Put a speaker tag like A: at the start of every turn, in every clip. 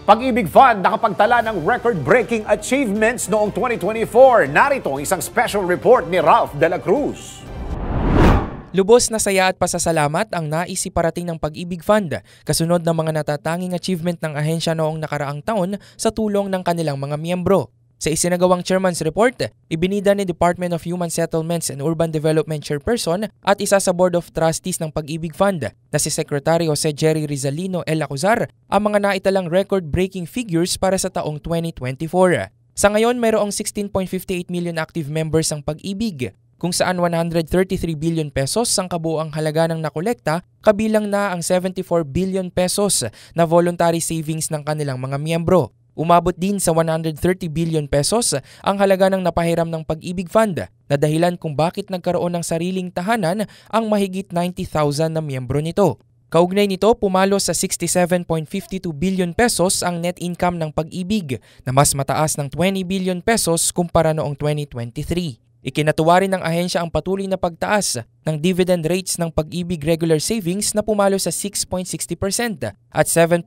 A: Pag-ibig Fund nakapagtala ng record-breaking achievements noong 2024. Narito ang isang special report ni Ralph de la Cruz.
B: Lubos na saya at pasasalamat ang naisiparating ng Pag-ibig Fund kasunod ng mga natatanging achievement ng ahensya noong nakaraang taon sa tulong ng kanilang mga miyembro. Sa isinagawang Chairman's Report, ibinida ni Department of Human Settlements and Urban Development Chairperson at isa sa Board of Trustees ng Pag-ibig Fund na si Secretary Jose Jerry Rizalino L. Acuzar ang mga naitalang record-breaking figures para sa taong 2024. Sa ngayon, mayroong 16.58 million active members ang Pag-ibig, kung saan 133 billion pesos ang kabuuang halaga ng nakolekta, kabilang na ang 74 billion pesos na voluntary savings ng kanilang mga miyembro. Umabot din sa 130 billion pesos ang halaga ng napahiram ng Pag-ibig Fund na dahilan kung bakit nagkaroon ng sariling tahanan ang mahigit 90,000 na miyembro nito. Kaugnay nito, pumalo sa 67.52 billion pesos ang net income ng Pag-ibig na mas mataas ng 20 billion pesos kumpara noong 2023. Ikinatuwa rin ng ahensya ang patuloy na pagtaas ng dividend rates ng Pag-ibig regular savings na pumalo sa 6.60% at 7.10%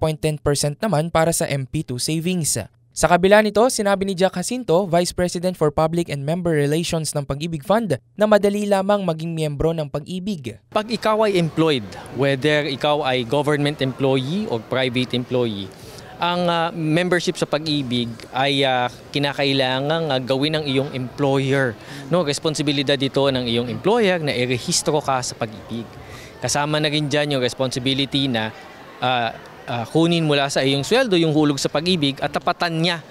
B: naman para sa MP2 savings. Sa kabila nito, sinabi ni Jack Jacinto, Vice President for Public and Member Relations ng Pag-ibig Fund, na madali lamang maging miyembro ng Pag-ibig.
C: Pag ikaw ay employed, whether ikaw ay government employee o private employee, ang membership sa Pag-ibig ay kinakailangang gawin ng iyong employer. No, responsibilidad dito ng iyong employer na irehistro ka sa Pag-ibig. Kasama na rin dyan yung responsibility na kunin mula sa iyong sweldo yung hulog sa Pag-ibig at tapatan niya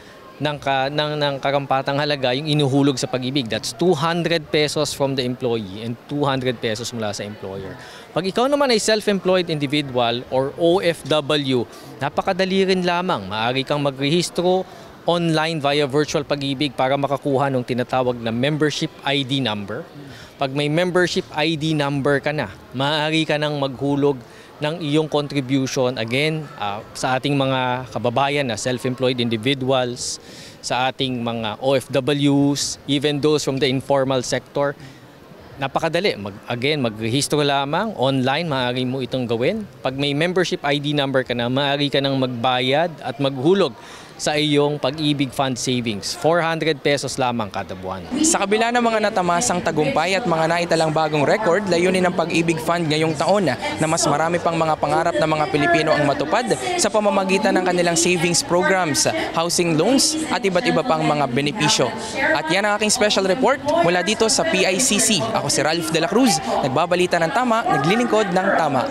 C: ng karampatang halaga yung inuhulog sa Pag-ibig. That's 200 pesos from the employee and 200 pesos mula sa employer. Pag ikaw naman ay self-employed individual or OFW, napakadali rin lamang. Maaari kang magrehistro online via virtual Pag-ibig para makakuha ng tinatawag na membership ID number. Pag may membership ID number ka na, maaari ka nang maghulog ng iyong contribution again sa ating mga kababayan na self-employed individuals, sa ating mga OFWs, even those from the informal sector. Napakadali. Magrehistro lamang online, maaari mo itong gawin. Pag may membership ID number ka na, maaari ka nang magbayad at maghulog sa iyong Pag-ibig Fund savings. 400 pesos lamang kada buwan.
B: Sa kabila ng mga natamasang tagumpay at mga naitalang bagong record, layunin ng Pag-ibig Fund ngayong taon na mas marami pang mga pangarap ng mga Pilipino ang matupad sa pamamagitan ng kanilang savings programs, housing loans at iba't iba pang mga benepisyo. At yan ang aking special report mula dito sa PICC. Ako si Ralph de la Cruz, nagbabalita ng tama, naglilingkod ng tama.